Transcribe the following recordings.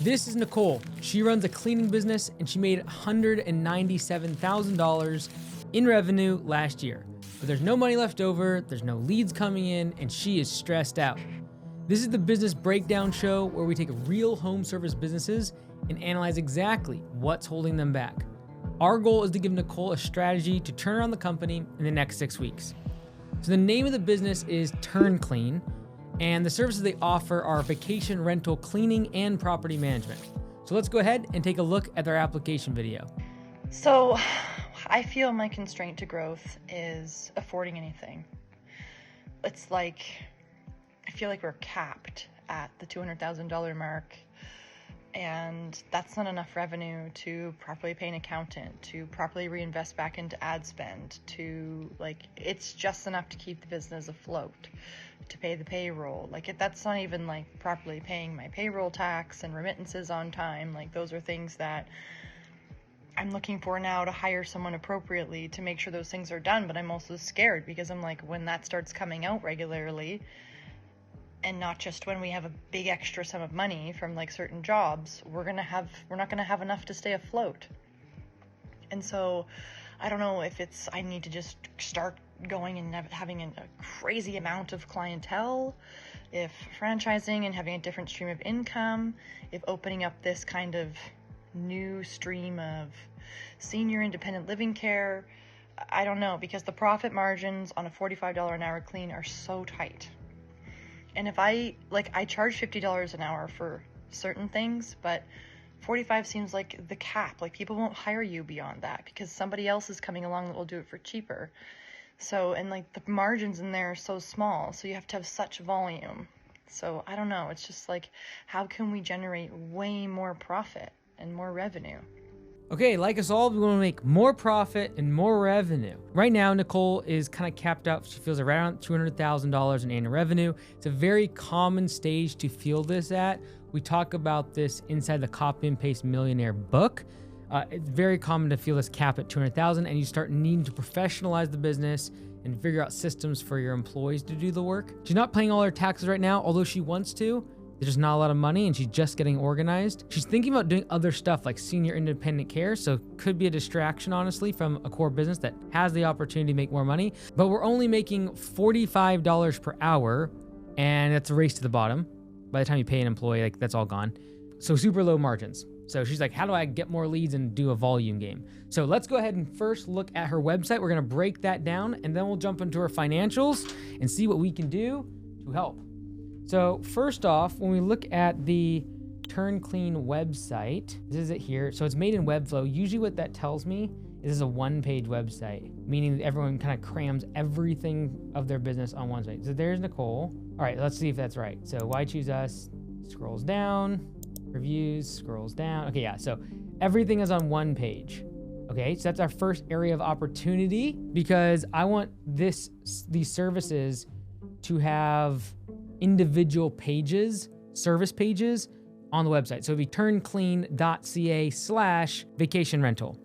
This is Nicole. She runs a cleaning business and she made $197,000 in revenue last year. But there's no money left over, there's no leads coming in, and she is stressed out. This is the Business Breakdown Show where we take real home service businesses and analyze exactly what's holding them back. Our goal is to give Nicole a strategy to turn around the company in the next 6 weeks. So the name of the business is Turn Clean, and the services they offer are vacation rental cleaning and property management. So let's go ahead and take a look at their application video. So I feel my constraint to growth is affording anything. It's like, I feel like we're capped at the $200,000 mark, and that's not enough revenue to properly pay an accountant, to properly reinvest back into ad spend, it's just enough to keep the business afloat, to pay the payroll. That's not even properly paying my payroll tax and remittances on time. Those are things that I'm looking for now to hire someone appropriately to make sure those things are done. But I'm also scared because I'm when that starts coming out regularly, and not just when we have a big extra sum of money from certain jobs, we're not gonna have enough to stay afloat. And so I don't know if I need to just start going and having a crazy amount of clientele, if franchising and having a different stream of income, if opening up this kind of new stream of senior independent living care. I don't know, because the profit margins on a $45 an hour clean are so tight. And if I charge $50 an hour for certain things, but 45 seems like the cap. People won't hire you beyond that because somebody else is coming along that will do it for cheaper. So, and the margins in there are so small, so you have to have such volume. So I don't know, it's just how can we generate way more profit and more revenue? Okay, like us all, we want to make more profit and more revenue. Right now, Nicole is kind of capped out. She feels around $200,000 in annual revenue. It's a very common stage to feel this at. We talk about this inside the Copy and Paste Millionaire book. It's very common to feel this cap at $200,000, and you start needing to professionalize the business and figure out systems for your employees to do the work. She's not paying all her taxes right now, although she wants to. There's just not a lot of money and she's just getting organized. She's thinking about doing other stuff like senior independent care, so could be a distraction, honestly, from a core business that has the opportunity to make more money. But we're only making $45 per hour, and that's a race to the bottom. By the time you pay an employee, that's all gone. So super low margins. So she's like, how do I get more leads and do a volume game? So let's go ahead and first look at her website. We're gonna break that down, and then we'll jump into her financials and see what we can do to help. So first off, when we look at the Turn Clean website, this is it here. So it's made in Webflow. Usually what that tells me is it's a one-page website, meaning that everyone kind of crams everything of their business on one site. So there's Nicole. All right, let's see if that's right. So why choose us? Scrolls down, reviews, scrolls down. Okay, yeah, so everything is on one page. Okay, so that's our first area of opportunity because I want these services to have individual pages, service pages on the website. So it'd be turnclean.ca/vacation rental,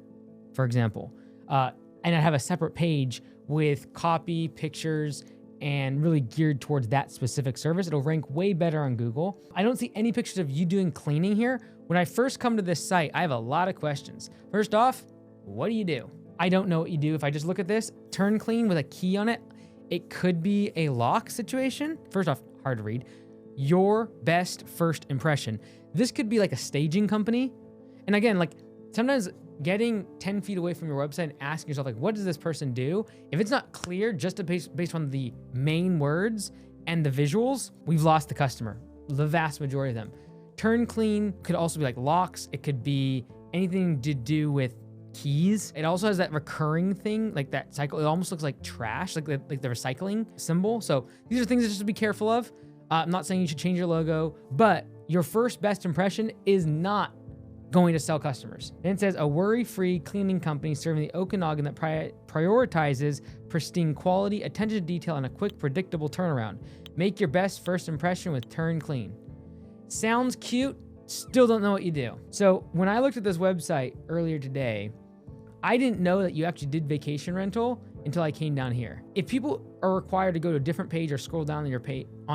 for example. And I have a separate page with copy, pictures, and really geared towards that specific service. It'll rank way better on Google. I don't see any pictures of you doing cleaning here. When I first come to this site, I have a lot of questions. First off, what do you do? I don't know what you do. If I just look at this, Turn Clean with a key on it, it could be a lock situation. First off, hard to read. Your best first impression. This could be like a staging company. And again, sometimes getting 10 feet away from your website and asking yourself, what does this person do? If it's not clear, just based on the main words and the visuals, we've lost the customer, the vast majority of them. Turn Clean could also be locks. It could be anything to do with keys. It also has that recurring thing, that cycle. It almost looks like trash, like the recycling symbol. So these are things that just to be careful of. I'm not saying you should change your logo, but your first best impression is not going to sell customers. Then it says a worry-free cleaning company serving the Okanagan that prioritizes pristine quality, attention to detail, and a quick, predictable turnaround. Make your best first impression with Turn Clean. Sounds cute, still don't know what you do. So when I looked at this website earlier today, I didn't know that you actually did vacation rental until I came down here. If people are required to go to a different page or scroll down on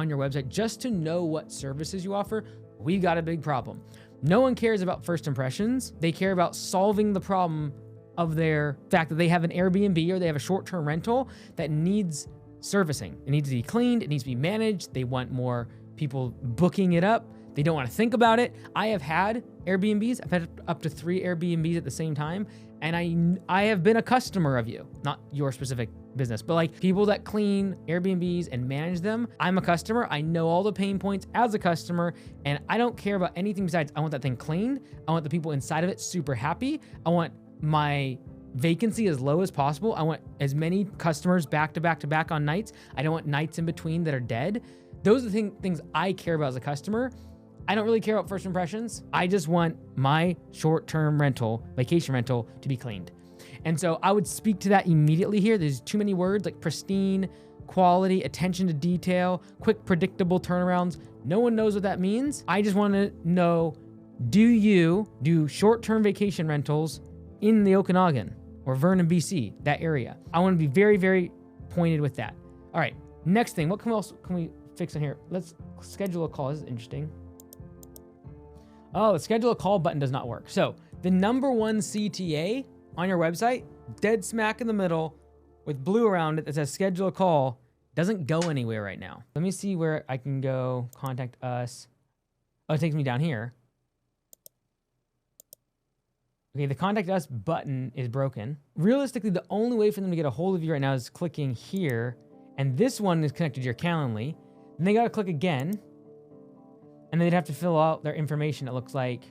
your website just to know what services you offer, we've got a big problem. No one cares about first impressions. They care about solving the problem of their fact that they have an Airbnb or they have a short-term rental that needs servicing. It needs to be cleaned. It needs to be managed. They want more people booking it up. They don't want to think about it. I have had Airbnbs. I've had up to 3 Airbnbs at the same time. And I have been a customer of you, not your specific business, but like people that clean Airbnbs and manage them. I'm a customer. I know all the pain points as a customer, and I don't care about anything besides I want that thing cleaned. I want the people inside of it super happy. I want my vacancy as low as possible. I want as many customers back to back to back on nights. I don't want nights in between that are dead. Those are the things I care about as a customer. I don't really care about first impressions. I just want my short-term rental, vacation rental, to be cleaned. And so I would speak to that immediately here. There's too many words like pristine, quality, attention to detail, quick, predictable turnarounds. No one knows what that means. I just want to know, do you do short-term vacation rentals in the Okanagan or Vernon, BC, that area? I want to be very, very pointed with that. All right, next thing, what else can we fix in here? Let's schedule a call. This is interesting. Oh, the schedule a call button does not work. So the number one CTA on your website, dead smack in the middle with blue around it that says schedule a call, doesn't go anywhere right now. Let me see where I can go contact us. Oh, it takes me down here. Okay, the contact us button is broken. Realistically, the only way for them to get a hold of you right now is clicking here. And this one is connected to your Calendly. Then they got to click again. And they'd have to fill out their information, it looks like,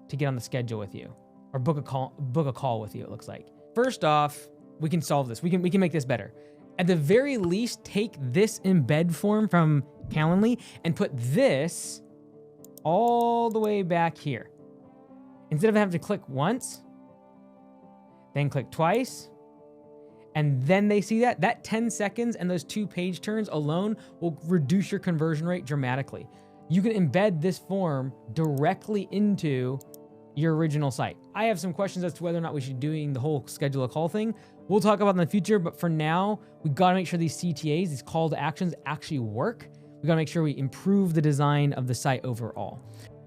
to get on the schedule with you or book a call with you, it looks like. First off, we can solve this. We can make this better. At the very least, take this embed form from Calendly and put this all the way back here. Instead of having to click once, then click twice, and then they see that 10 seconds and those 2 page turns alone will reduce your conversion rate dramatically. You can embed this form directly into your original site. I have some questions as to whether or not we should be doing the whole schedule a call thing. We'll talk about in the future, but for now, we gotta make sure these CTAs, these call to actions, actually work. We gotta make sure we improve the design of the site overall.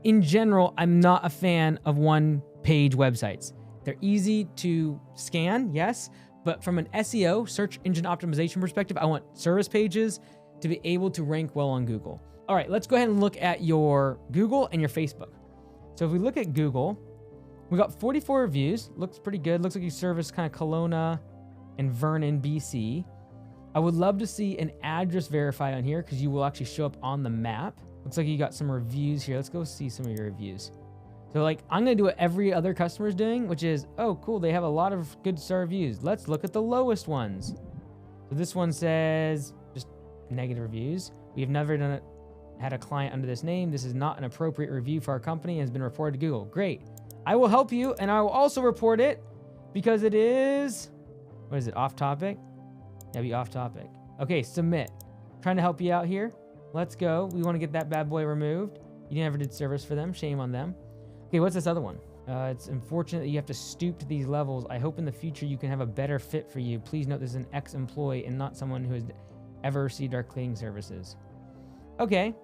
In general, I'm not a fan of one-page websites. They're easy to scan, yes, but from an SEO, search engine optimization perspective, I want service pages to be able to rank well on Google. All right, let's go ahead and look at your Google and your Facebook. So if we look at Google, we got 44 reviews. Looks pretty good. Looks like you service kind of Kelowna and Vernon, BC. I would love to see an address verified on here because you will actually show up on the map. Looks like you got some reviews here. Let's go see some of your reviews. So like, I'm gonna do what every other customer is doing, which is, oh cool, they have a lot of good star reviews. Let's look at the lowest ones. So this one says just negative reviews. We have never had a client under this name. This is not an appropriate review for our company and has been reported to Google. Great. I will help you and I will also report it because it is, what is it, off topic? Yeah, be off topic. Okay, submit. Trying to help you out here. Let's go. We want to get that bad boy removed. You never did service for them. Shame on them. Okay, what's this other one? It's unfortunate that you have to stoop to these levels. I hope in the future you can have a better fit for you. Please note this is an ex-employee and not someone who has ever received our cleaning services. Okay.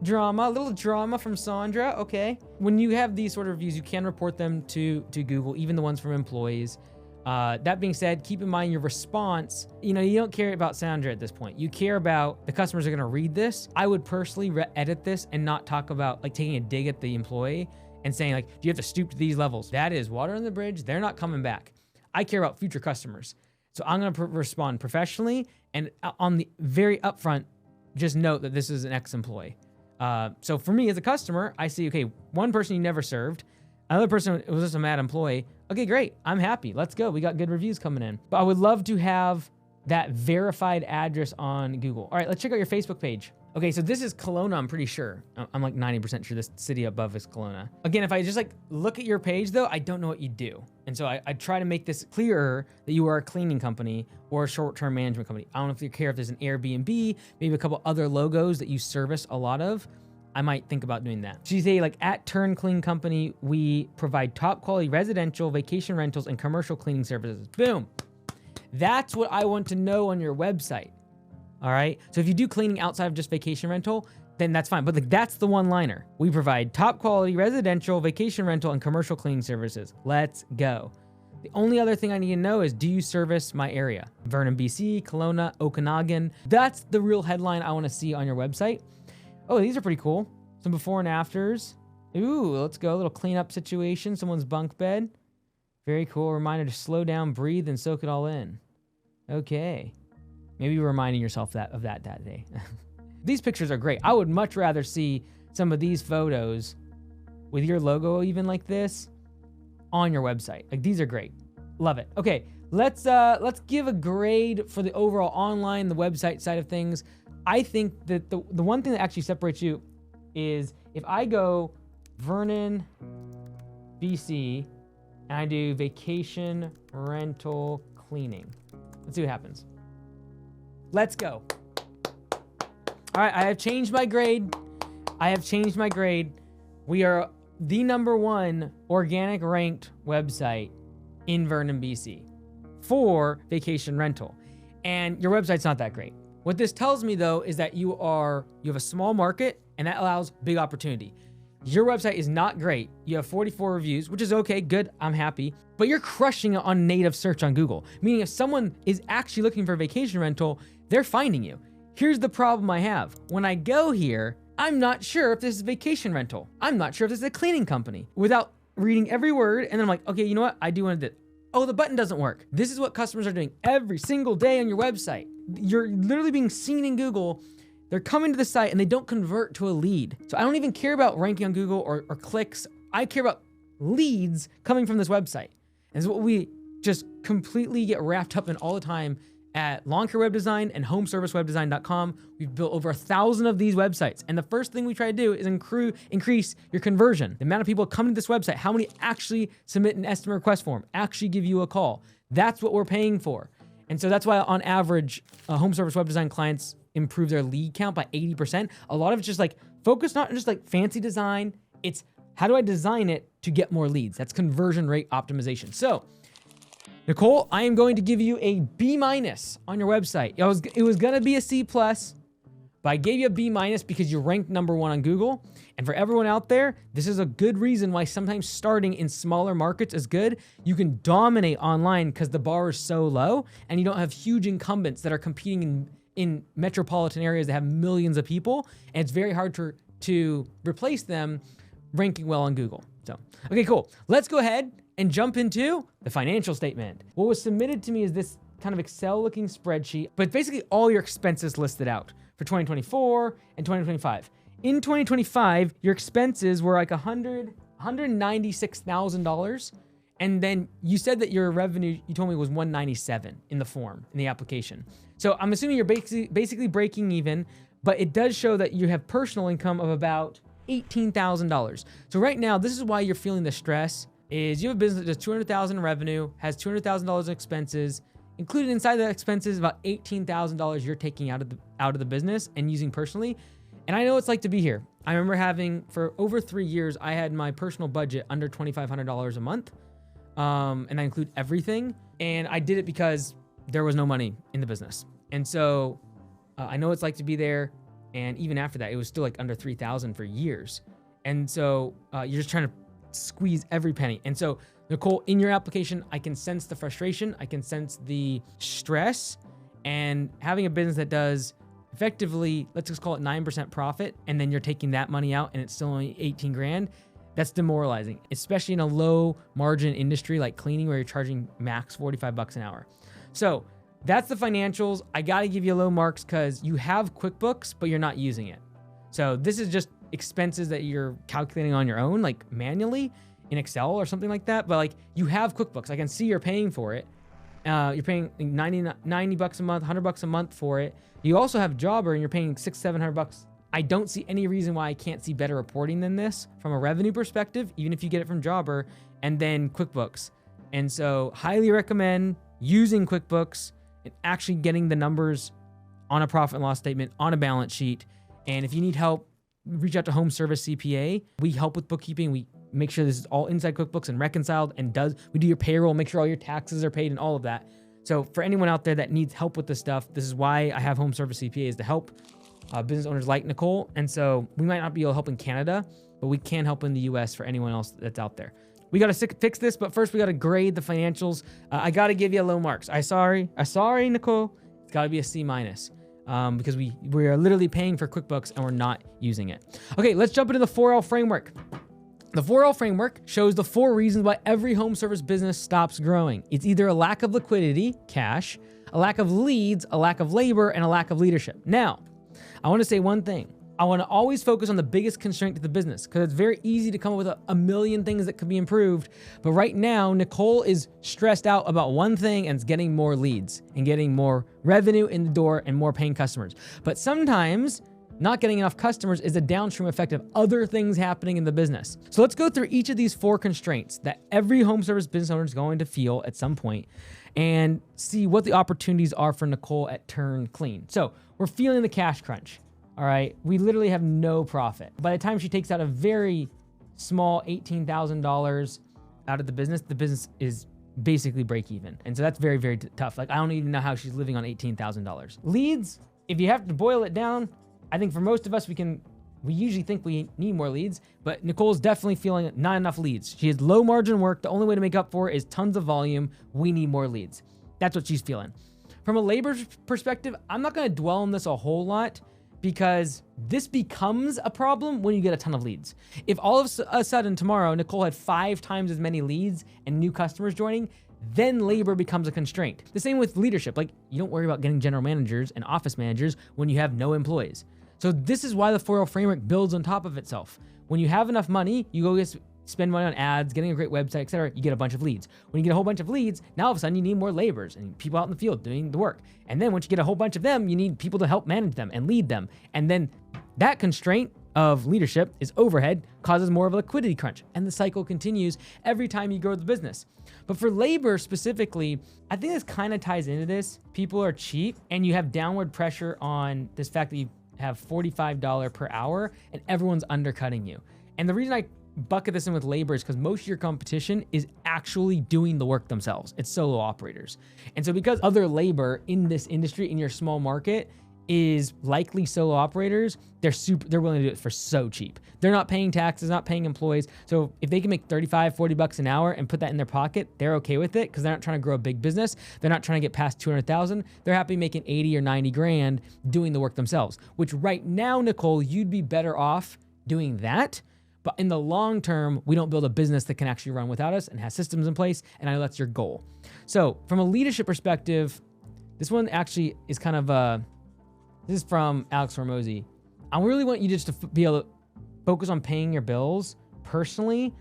Drama, a little drama from Sandra. Okay. When you have these sort of reviews, you can report them to Google, even the ones from employees. That being said, keep in mind your response. You know, you don't care about Sandra at this point. You care about the customers are going to read this. I would personally edit this and not talk about like taking a dig at the employee and saying like, do you have to stoop to these levels? That is water on the bridge. They're not coming back. I care about future customers. So I'm going to respond professionally and on the very upfront, just note that this is an ex-employee. So for me as a customer, I see, okay, one person you never served, another person was just a mad employee. Okay, great. I'm happy. Let's go. We got good reviews coming in. But I would love to have that verified address on Google. All right, let's check out your Facebook page. Okay, so this is Kelowna, I'm pretty sure. I'm like 90% sure this city above is Kelowna. Again, if I just like look at your page though, I don't know what you do. And so I try to make this clearer that you are a cleaning company or a short-term management company. I don't know if you care if there's an Airbnb, maybe a couple other logos that you service a lot of. I might think about doing that. So you say like at Turn Clean Company, we provide top quality residential, vacation rentals, and commercial cleaning services. Boom. That's what I want to know on your website. All right. So if you do cleaning outside of just vacation rental, then that's fine. But like, that's the one-liner. We provide top quality residential, vacation rental, and commercial cleaning services. Let's go. The only other thing I need to know is, do you service my area? Vernon, BC, Kelowna, Okanagan. That's the real headline I want to see on your website. Oh, these are pretty cool. Some before and afters. Ooh, let's go. A little cleanup situation. Someone's bunk bed. Very cool. Reminder to slow down, breathe, and soak it all in. Okay. Maybe you're reminding yourself of that day. These pictures are great. I would much rather see some of these photos with your logo even like this on your website. Like, these are great. Love it. Okay, let's give a grade for the overall online, the website side of things. I think that the one thing that actually separates you is if I go Vernon, BC, and I do vacation rental cleaning. Let's see what happens. Let's go. All right, I have changed my grade. We are the #1 organic ranked website in Vernon, BC for vacation rental. And your website's not that great. What this tells me though is that you have a small market, and that allows big opportunity. Your website is not great. You have 44 reviews, which is okay, good, I'm happy. But you're crushing it on native search on Google. Meaning if someone is actually looking for a vacation rental, they're finding you. Here's the problem I have. When I go here, I'm not sure if this is a vacation rental. I'm not sure if this is a cleaning company. Without reading every word, and then I'm like, okay, you know what? I do want to do. Oh, the button doesn't work. This is what customers are doing every single day on your website. You're literally being seen in Google. They're coming to the site and they don't convert to a lead. So I don't even care about ranking on Google or clicks. I care about leads coming from this website. And this is what we just completely get wrapped up in all the time at Lawn Care Web Design and HomeServiceWebDesign.com. We've built over 1,000 of these websites. And the first thing we try to do is increase your conversion. The amount of people coming to this website, how many actually submit an estimate request form, actually give you a call. That's what we're paying for. And so that's why on average, home service web design clients improve their lead count by 80%. A lot of it's just like focus, not just like fancy design. It's how do I design it to get more leads? That's conversion rate optimization. So Nicole, I am going to give you a B- on your website. It was gonna be a C+, but I gave you a B- because you're ranked #1 on Google. And for everyone out there, this is a good reason why sometimes starting in smaller markets is good. You can dominate online because the bar is so low and you don't have huge incumbents that are competing in metropolitan areas that have millions of people. And it's very hard to replace them ranking well on Google. So, okay, cool. Let's go ahead and jump into the financial statement. What was submitted to me is this kind of Excel looking spreadsheet, but basically all your expenses listed out for 2024 and 2025. In 2025, your expenses were like $196,000. And then you said that your revenue, you told me was 197 in the form, in the application. So I'm assuming you're basically breaking even, but it does show that you have personal income of about $18,000. So right now, this is why you're feeling the stress, is you have a business that does $200,000 in revenue, has $200,000 in expenses, included inside the expenses, about $18,000 you're taking out of the business and using personally. And I know what it's like to be here. I remember having, for over 3 years, I had my personal budget under $2,500 a month. And I include everything. And I did it because there was no money in the business. And so I know what it's like to be there. And even after that, it was still like under 3,000 for years. And so you're just trying to squeeze every penny. And so Nicole, in your application, I can sense the frustration. I can sense the stress, and having a business that does effectively, let's just call it 9% profit, and then you're taking that money out and it's still only 18 grand. That's demoralizing, especially in a low margin industry like cleaning where you're charging max 45 bucks an hour. So that's the financials. I got to give you low marks because you have QuickBooks, but you're not using it. So this is just expenses that you're calculating on your own, like manually in Excel or something like that. But like you have QuickBooks. I can see you're paying for it. You're paying 90 bucks a month, 100 bucks a month for it. You also have Jobber and you're paying $600-700 bucks. I don't see any reason why I can't see better reporting than this from a revenue perspective, even if you get it from Jobber and then QuickBooks. And so highly recommend using QuickBooks and actually getting the numbers on a profit and loss statement, on a balance sheet. And if you need help, reach out to Home Service CPA. We help with bookkeeping. We make sure this is all inside QuickBooks and reconciled, and we do your payroll, make sure all your taxes are paid and all of that. So for anyone out there that needs help with this stuff, this is why I have Home Service CPA, is to help business owners like Nicole. And so we might not be able to help in Canada, but we can help in the US for anyone else that's out there. We got to fix this, but first we got to grade the financials. I got to give you low marks. I'm sorry, Nicole. It's got to be a C minus because we are literally paying for QuickBooks and we're not using it. Okay, let's jump into the 4L framework. The 4L framework shows the 4 reasons why every home service business stops growing. It's either a lack of liquidity, cash, a lack of leads, a lack of labor, and a lack of leadership. Now, I want to say one thing. I want to always focus on the biggest constraint to the business because it's very easy to come up with a million things that could be improved. But right now, Nicole is stressed out about one thing, and it's getting more leads and getting more revenue in the door and more paying customers. But sometimes not getting enough customers is a downstream effect of other things happening in the business. So let's go through each of these 4 constraints that every home service business owner is going to feel at some point and see what the opportunities are for Nicole at Turn Clean. So we're feeling the cash crunch. All right, we literally have no profit. By the time she takes out a very small $18,000 out of the business is basically break even. And so that's very, very tough. Like, I don't even know how she's living on $18,000. Leads, if you have to boil it down, I think for most of us, we usually think we need more leads, but Nicole's definitely feeling not enough leads. She has low margin work. The only way to make up for it is tons of volume. We need more leads. That's what she's feeling. From a labor perspective, I'm not going to dwell on this a whole lot because this becomes a problem when you get a ton of leads. If all of a sudden tomorrow, Nicole had 5 times as many leads and new customers joining, then labor becomes a constraint. The same with leadership. Like, you don't worry about getting general managers and office managers when you have no employees. So this is why the 4L framework builds on top of itself. When you have enough money, you go spend money on ads, getting a great website, etc. You get a bunch of leads. When you get a whole bunch of leads, now all of a sudden you need more laborers and people out in the field doing the work. And then once you get a whole bunch of them, you need people to help manage them and lead them. And then that constraint of leadership is overhead, causes more of a liquidity crunch. And the cycle continues every time you grow the business. But for labor specifically, I think this kind of ties into this. People are cheap and you have downward pressure on this fact that you have $45 per hour and everyone's undercutting you. And the reason I bucket this in with labor is because most of your competition is actually doing the work themselves. It's solo operators. And so because other labor in this industry, in your small market, is likely solo operators, they're willing to do it for so cheap. They're not paying taxes, not paying employees. So if they can make 35, 40 bucks an hour and put that in their pocket, they're okay with it because they're not trying to grow a big business. They're not trying to get past 200,000. They're happy making 80 or 90 grand doing the work themselves, which right now, Nicole, you'd be better off doing that. But in the long term, we don't build a business that can actually run without us and has systems in place. And I know that's your goal. So from a leadership perspective, this one actually is kind of this is from Alex Hormozy. I really want you just to be able to focus on paying your bills personally,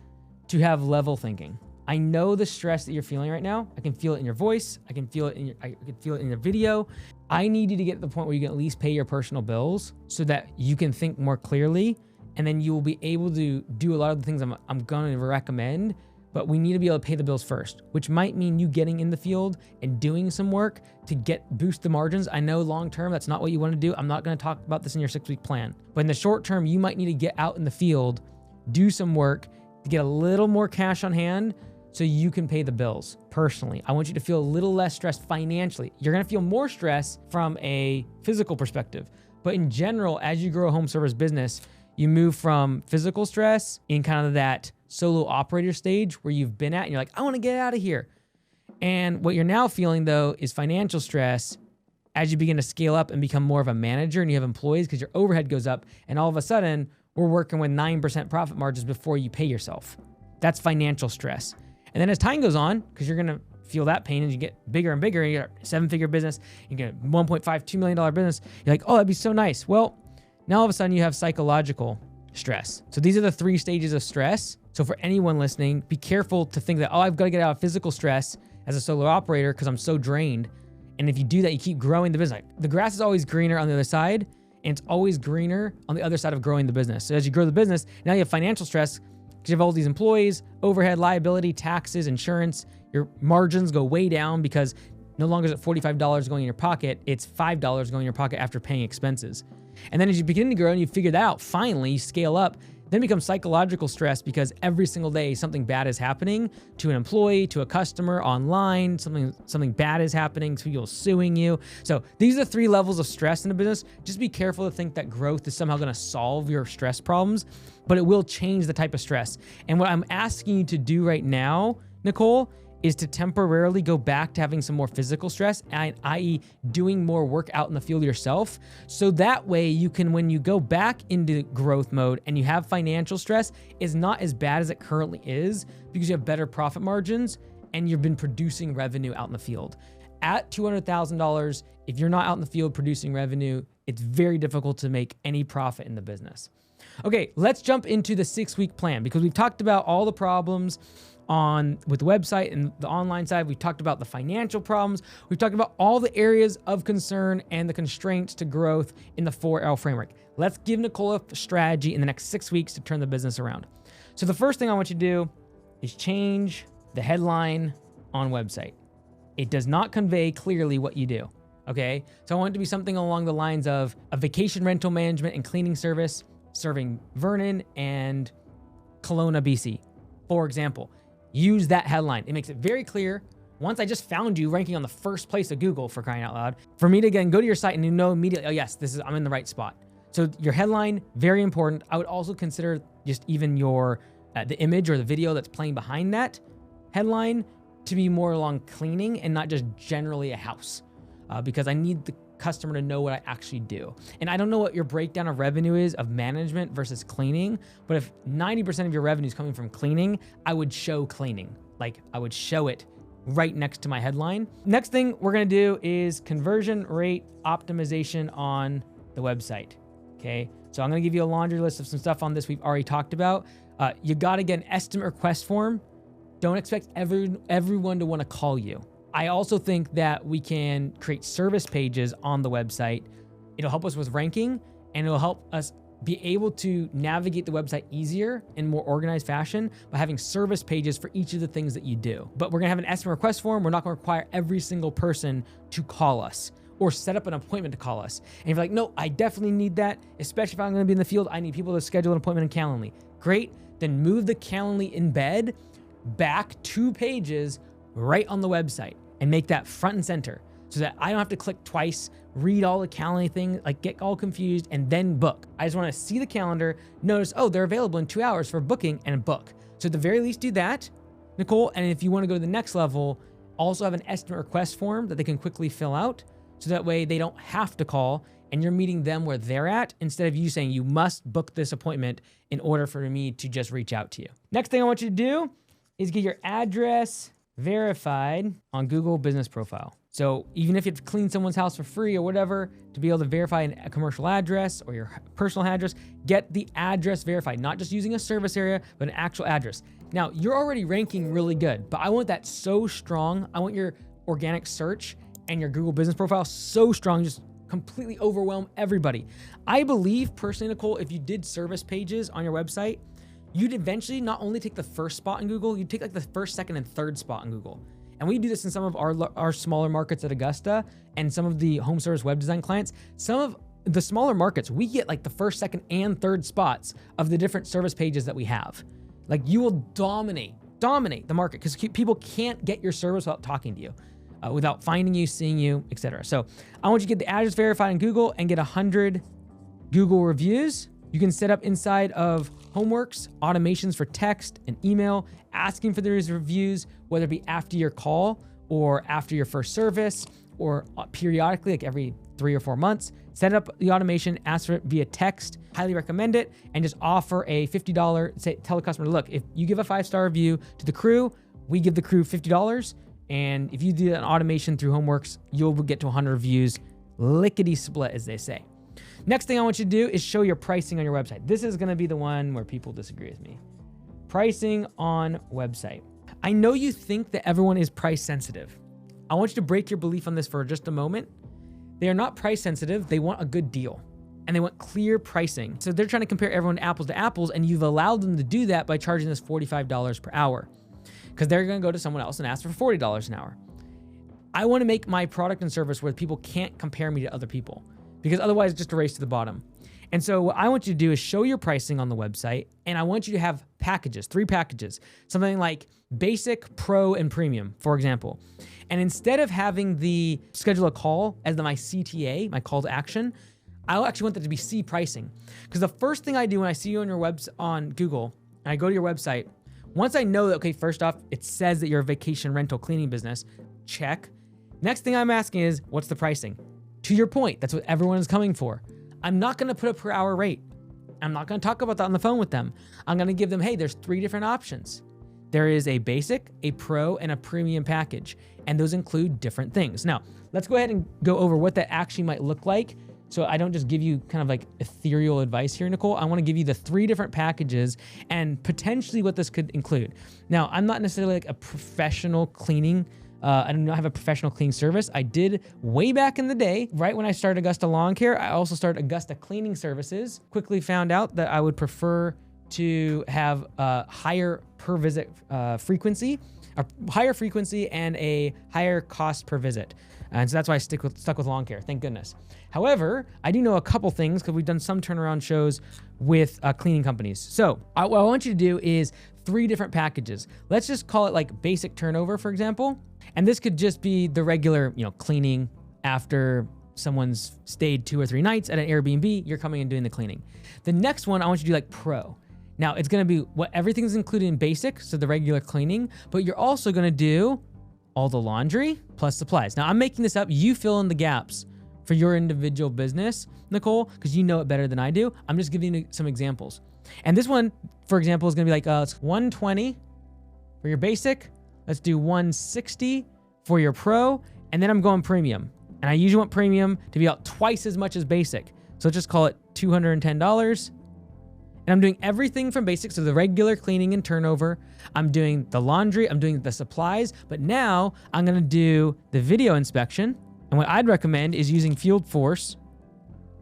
to have level thinking. I know the stress that you're feeling right now. I can feel it in your voice. I can feel it in your video. I need you to get to the point where you can at least pay your personal bills so that you can think more clearly. And then you will be able to do a lot of the things I'm going to recommend, but we need to be able to pay the bills first, which might mean you getting in the field and doing some work to boost the margins. I know long-term, that's not what you want to do. I'm not going to talk about this in your 6-week plan, but in the short term, you might need to get out in the field, do some work to get a little more cash on hand so you can pay the bills personally. I want you to feel a little less stressed financially. You're going to feel more stress from a physical perspective, but in general, as you grow a home service business, you move from physical stress in kind of that solo operator stage where you've been at and you're like, I want to get out of here. And what you're now feeling though is financial stress as you begin to scale up and become more of a manager and you have employees because your overhead goes up and all of a sudden we're working with 9% profit margins before you pay yourself. That's financial stress. And then as time goes on, because you're going to feel that pain as you get bigger and bigger, you got a 7-figure business, you get a $1.5-2 million business, you're like, oh, that'd be so nice. Well, now all of a sudden you have psychological stress. So these are the 3 stages of stress. So for anyone listening, be careful to think that, oh, I've got to get out of physical stress as a solo operator because I'm so drained. And if you do that, you keep growing the business. The grass is always greener on the other side, and it's always greener on the other side of growing the business. So as you grow the business, now you have financial stress because you have all these employees, overhead, liability, taxes, insurance. Your margins go way down because no longer is it $45 going in your pocket, it's $5 going in your pocket after paying expenses. And then as you begin to grow and you figure that out, finally you scale up, Then it becomes psychological stress because every single day something bad is happening to an employee, to a customer, online, something bad is happening, people suing you. So these are 3 levels of stress in a business. Just be careful to think that growth is somehow going to solve your stress problems, but it will change the type of stress. And what I'm asking you to do right now, Nicole, is to temporarily go back to having some more physical stress, i.e. doing more work out in the field yourself. So that way you can, when you go back into growth mode and you have financial stress, it's not as bad as it currently is because you have better profit margins and you've been producing revenue out in the field. At $200,000, if you're not out in the field producing revenue, it's very difficult to make any profit in the business. Okay, let's jump into the 6-week plan because we've talked about all the problems with the website and the online side. We've talked about the financial problems. We've talked about all the areas of concern and the constraints to growth in the 4L framework. Let's give Nicole a strategy in the next 6 weeks to turn the business around. So the first thing I want you to do is change the headline on website. It does not convey clearly what you do, okay? So I want it to be something along the lines of a vacation rental management and cleaning service serving Vernon and Kelowna, BC, for example. Use that headline. It makes it very clear. Once I just found you ranking on the first place of Google, for crying out loud, for me to again go to your site and you know immediately, oh yes, I'm in the right spot. So your headline, very important. I would also consider just even your the image or the video that's playing behind that headline to be more along cleaning and not just generally a house, because I need the customer to know what I actually do. And I don't know what your breakdown of revenue is of management versus cleaning, but if 90% of your revenue is coming from cleaning, I would show cleaning. Like I would show it right next to my headline. Next thing we're gonna do is conversion rate optimization on the website, okay? So I'm gonna give you a laundry list of some stuff on this we've already talked about. You gotta get an estimate request form. Don't expect everyone to wanna call you. I also think that we can create service pages on the website. It'll help us with ranking and it'll help us be able to navigate the website easier in more organized fashion by having service pages for each of the things that you do. But we're gonna have an estimate request form. We're not gonna require every single person to call us or set up an appointment to call us. And if you're like, no, I definitely need that, especially if I'm gonna be in the field, I need people to schedule an appointment in Calendly. Great, then move the Calendly embed back 2 pages right on the website and make that front and center so that I don't have to click twice, read all the Calendly thing, like get all confused and then book. I just want to see the calendar, notice, oh, they're available in 2 hours for booking and book. So at the very least do that, Nicole. And if you want to go to the next level, also have an estimate request form that they can quickly fill out. So that way they don't have to call and you're meeting them where they're at instead of you saying you must book this appointment in order for me to just reach out to you. Next thing I want you to do is get your address verified on Google Business Profile. So even if you've cleaned someone's house for free or whatever, to be able to verify a commercial address or your personal address, get the address verified, not just using a service area, but an actual address. Now, you're already ranking really good, but I want that so strong. I want your organic search and your Google Business Profile so strong, just completely overwhelm everybody. I believe personally, Nicole, if you did service pages on your website, you'd eventually not only take the first spot in Google, you'd take like the first, second, and third spot in Google. And we do this in some of our smaller markets at Augusta and some of the home service web design clients. Some of the smaller markets, we get like the first, second, and third spots of the different service pages that we have. Like you will dominate the market because people can't get your service without talking to you, without finding you, seeing you, etc. So I want you to get the address verified in Google and get 100 Google reviews. You can set up inside of Homeworks automations for text and email, asking for those reviews, whether it be after your call or after your first service or periodically, like every 3 or 4 months. Set up the automation, ask for it via text, highly recommend it, and just offer a $50, tell the customer, look, if you give a 5-star review to the crew, we give the crew $50. And if you do an automation through Homeworks, you'll get to 100 reviews, lickety split, as they say. Next thing I want you to do is show your pricing on your website. This is going to be the one where people disagree with me. Pricing on website. I know you think that everyone is price sensitive. I want you to break your belief on this for just a moment. They are not price sensitive. They want a good deal and they want clear pricing. So they're trying to compare everyone apples to apples, and you've allowed them to do that by charging this $45 per hour because they're going to go to someone else and ask for $40 an hour. I want to make my product and service where people can't compare me to other people, because otherwise it's just a race to the bottom. And so what I want you to do is show your pricing on the website, and I want you to have packages, 3 packages, something like basic, pro, and premium, for example. And instead of having the schedule a call as my CTA, my call to action, I actually want that to be C pricing. Because the first thing I do when I see you on your on Google, and I go to your website, once I know that, okay, first off, it says that you're a vacation rental cleaning business, check. Next thing I'm asking is, what's the pricing? To your point, that's what everyone is coming for. I'm not gonna put a per hour rate. I'm not gonna talk about that on the phone with them. I'm gonna give them, hey, there's 3 different options. There is a basic, a pro, and a premium package, and those include different things. Now, let's go ahead and go over what that actually might look like. So I don't just give you kind of like ethereal advice here, Nicole. I wanna give you the 3 different packages and potentially what this could include. Now, I'm not necessarily like a professional cleaning I do not have a professional cleaning service. I did way back in the day, right when I started Augusta Lawn Care. I also started Augusta Cleaning Services. Quickly found out that I would prefer to have a higher per visit frequency, a higher frequency and a higher cost per visit. And so that's why I stuck with lawn care, thank goodness. However, I do know a couple things because we've done some turnaround shows with cleaning companies. So what I want you to do is 3 different packages. Let's just call it like basic turnover, for example. And this could just be the regular, cleaning after someone's stayed 2 or 3 nights at an Airbnb, you're coming and doing the cleaning. The next one, I want you to do like pro. Now it's gonna be what everything's included in basic, so the regular cleaning, but you're also gonna do all the laundry plus supplies. Now I'm making this up, you fill in the gaps for your individual business, Nicole, because you know it better than I do. I'm just giving you some examples. And this one, for example, is gonna be like it's $120 for your basic. Let's do $160 for your pro, and then I'm going premium. And I usually want premium to be about twice as much as basic. So let's just call it $210. And I'm doing everything from basic, so the regular cleaning and turnover. I'm doing the laundry, I'm doing the supplies, but now I'm gonna do the video inspection. And what I'd recommend is using Field Force,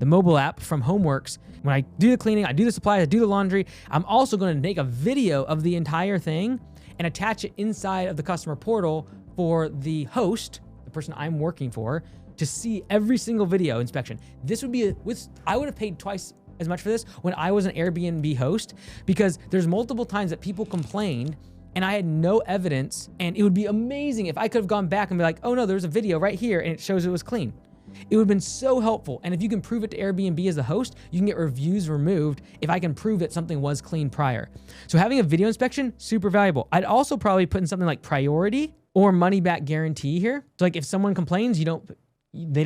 the mobile app from Homeworks. When I do the cleaning, I do the supplies, I do the laundry, I'm also gonna make a video of the entire thing and attach it inside of the customer portal for the host, the person I'm working for, to see every single video inspection. This would be, I would have paid twice as much for this when I was an Airbnb host, because there's multiple times that people complained and I had no evidence, and it would be amazing if I could have gone back and be like, oh no, there's a video right here and it shows it was clean. It would have been so helpful. And if you can prove it to Airbnb as a host, you can get reviews removed if I can prove that something was clean prior. So having a video inspection, super valuable. I'd also probably put in something like priority or money back guarantee here. So like if someone complains, they don't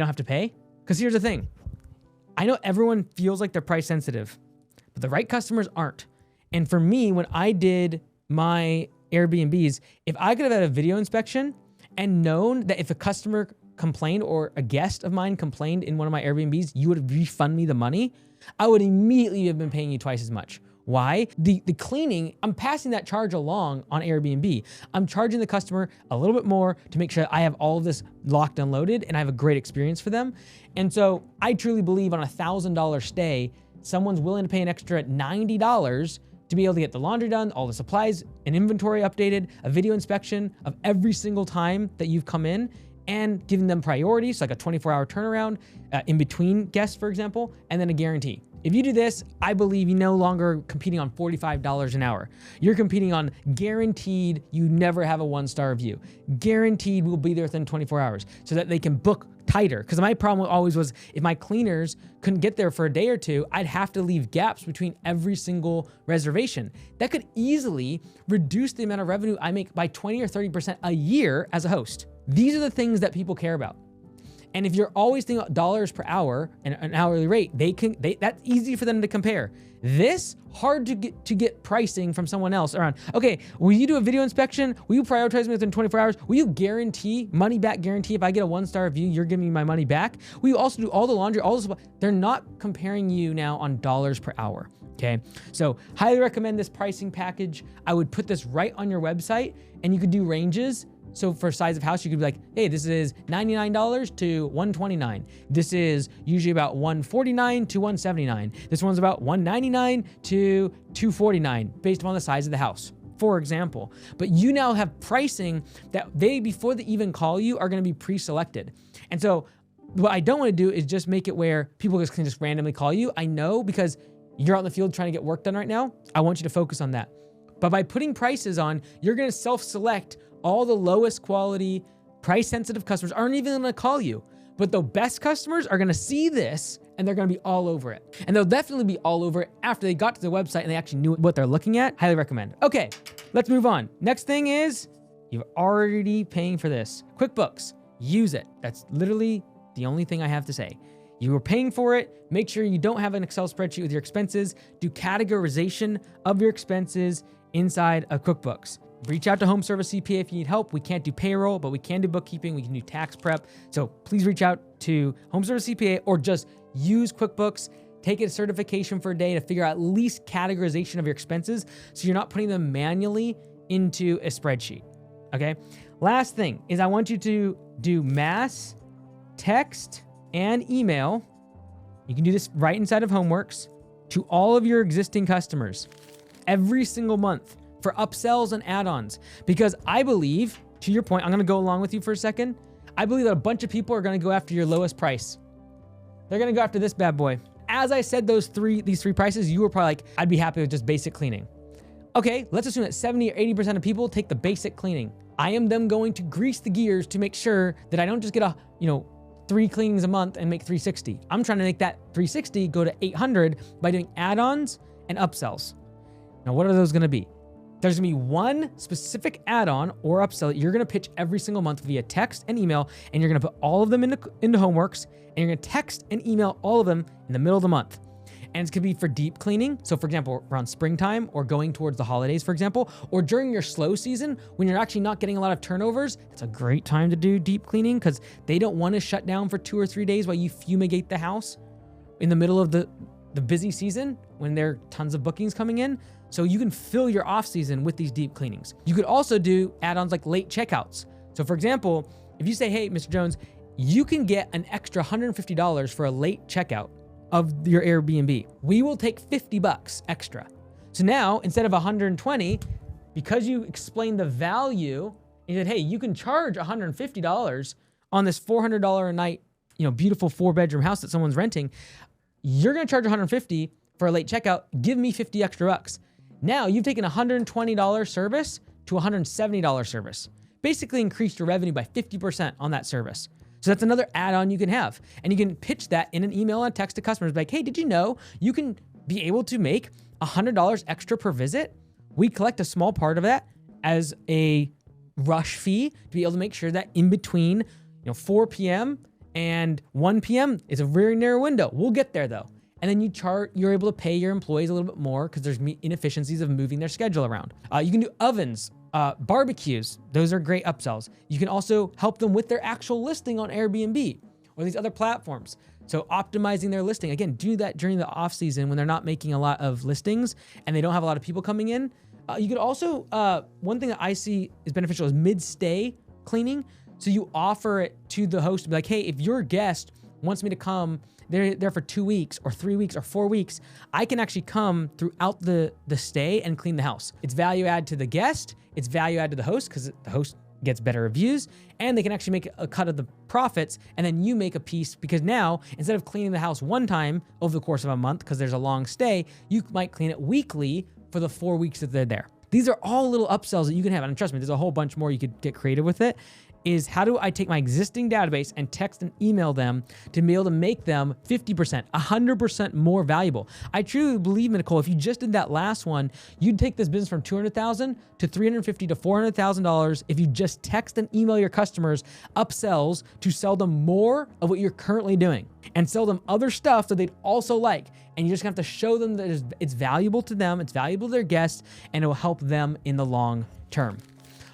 have to pay. Because here's the thing. I know everyone feels like they're price sensitive, but the right customers aren't. And for me, when I did my Airbnbs, if I could have had a video inspection and known that if a customer complained or a guest of mine complained in one of my Airbnbs, you would refund me the money, I would immediately have been paying you twice as much. Why? The cleaning, I'm passing that charge along on Airbnb. I'm charging the customer a little bit more to make sure I have all of this locked and loaded and I have a great experience for them. And so I truly believe on a $1,000 stay, someone's willing to pay an extra $90 to be able to get the laundry done, all the supplies, an inventory updated, a video inspection of every single time that you've come in, and giving them priorities, like a 24-hour turnaround in between guests, for example, and then a guarantee. If you do this, I believe you're no longer competing on $45 an hour. You're competing on guaranteed you never have a 1-star review. Guaranteed we'll be there within 24 hours so that they can book tighter. Because my problem always was if my cleaners couldn't get there for a day or two, I'd have to leave gaps between every single reservation. That could easily reduce the amount of revenue I make by 20 or 30% a year as a host. These are the things that people care about. And if you're always thinking about dollars per hour and an hourly rate, that's easy for them to compare. This, hard to get pricing from someone else around, okay, will you do a video inspection? Will you prioritize me within 24 hours? Will you guarantee, money back guarantee, if I get a 1-star review, you're giving me my money back? Will you also do all the laundry, all the supplies? They're not comparing you now on dollars per hour, okay? So highly recommend this pricing package. I would put this right on your website and you could do ranges. So for size of house, you could be like, hey, this is $99 to $129. This is usually about $149 to $179. This one's about $199 to $249 based upon the size of the house, for example. But you now have pricing that before they even call you, are gonna be pre-selected. And so What I don't want to do is just make it where people can just randomly call you. I know, because you're out in the field trying to get work done right now. I want you to focus on that. But by putting prices on, you're going to self-select all the lowest quality, price-sensitive customers aren't even going to call you. But the best customers are going to see this and they're going to be all over it. And they'll definitely be all over it after they got to the website and they actually knew what they're looking at. Highly recommend. Okay, let's move on. Next thing is you're already paying for this. QuickBooks, use it. That's literally the only thing I have to say. You are paying for it. Make sure you don't have an Excel spreadsheet with your expenses. Do categorization of your expenses inside of QuickBooks. Reach out to Home Service CPA if you need help. We can't do payroll, but we can do bookkeeping. We can do tax prep. So please reach out to Home Service CPA or just use QuickBooks. Take a certification for a day to figure out at least categorization of your expenses so you're not putting them manually into a spreadsheet. Okay. Last thing is I want you to do mass text and email. You can do this right inside of Homeworks to all of your existing customers every single month for upsells and add-ons. Because I believe, to your point, I'm going to go along with you for a second. I believe that a bunch of people are going to go after your lowest price. They're going to go after this bad boy. As I said, these three prices, you were probably like, I'd be happy with just basic cleaning. Okay, let's assume that 70 or 80% of people take the basic cleaning. I am then going to grease the gears to make sure that I don't just get 3 cleanings a month and make 360. I'm trying to make that 360 go to 800 by doing add-ons and upsells. Now, what are those going to be? There's going to be one specific add-on or upsell that you're going to pitch every single month via text and email, and you're going to put all of them into Homeworks, and you're going to text and email all of them in the middle of the month. And it's going to be for deep cleaning. So for example, around springtime or going towards the holidays, for example, or during your slow season when you're actually not getting a lot of turnovers, it's a great time to do deep cleaning because they don't want to shut down for 2 or 3 days while you fumigate the house in the middle of the busy season when there are tons of bookings coming in. So you can fill your off season with these deep cleanings. You could also do add-ons like late checkouts. So for example, if you say, hey, Mr. Jones, you can get an extra $150 for a late checkout of your Airbnb. We will take $50 extra. So now instead of $120, because you explained the value, you said, hey, you can charge $150 on this $400 a night, beautiful 4-bedroom house that someone's renting. You're going to charge $150 for a late checkout. Give me 50 extra bucks. Now you've taken a $120 service to a $170 service. Basically increased your revenue by 50% on that service. So that's another add-on you can have. And you can pitch that in an email and text to customers like, hey, did you know you can be able to make $100 extra per visit? We collect a small part of that as a rush fee to be able to make sure that in between 4 p.m. and 1 p.m. is a very narrow window. We'll get there though. And then you're able to pay your employees a little bit more because there's inefficiencies of moving their schedule around. You can do ovens, barbecues. Those are great upsells. You can also help them with their actual listing on Airbnb or these other platforms. So optimizing their listing. Again, do that during the off season when they're not making a lot of listings and they don't have a lot of people coming in. You could also, one thing that I see is beneficial is mid-stay cleaning. So you offer it to the host to be like, hey, if your guest wants me to come, they're there for 2 weeks or 3 weeks or 4 weeks, I can actually come throughout the stay and clean the house. It's value add to the guest. It's value add to the host because the host gets better reviews and they can actually make a cut of the profits. And then you make a piece because now instead of cleaning the house one time over the course of a month, because there's a long stay, you might clean it weekly for the 4 weeks that they're there. These are all little upsells that you can have. And trust me, there's a whole bunch more you could get creative with it. Is how do I take my existing database and text and email them to be able to make them 50%, 100% more valuable? I truly believe, Nicole, if you just did that last one, you'd take this business from $200,000 to $350,000 to $400,000 if you just text and email your customers upsells to sell them more of what you're currently doing and sell them other stuff that they'd also like. And you just have to show them that it's valuable to them, it's valuable to their guests, and it will help them in the long term.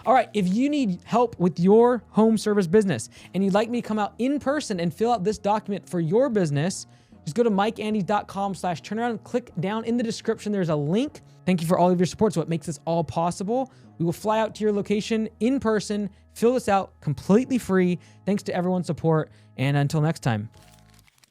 All right, if you need help with your home service business and you'd like me to come out in person and fill out this document for your business, just go to mikeandys.com/turnaround and click down in the description. There's a link. Thank you for all of your support. So it makes this all possible. We will fly out to your location in person, fill this out completely free. Thanks to everyone's support. And until next time.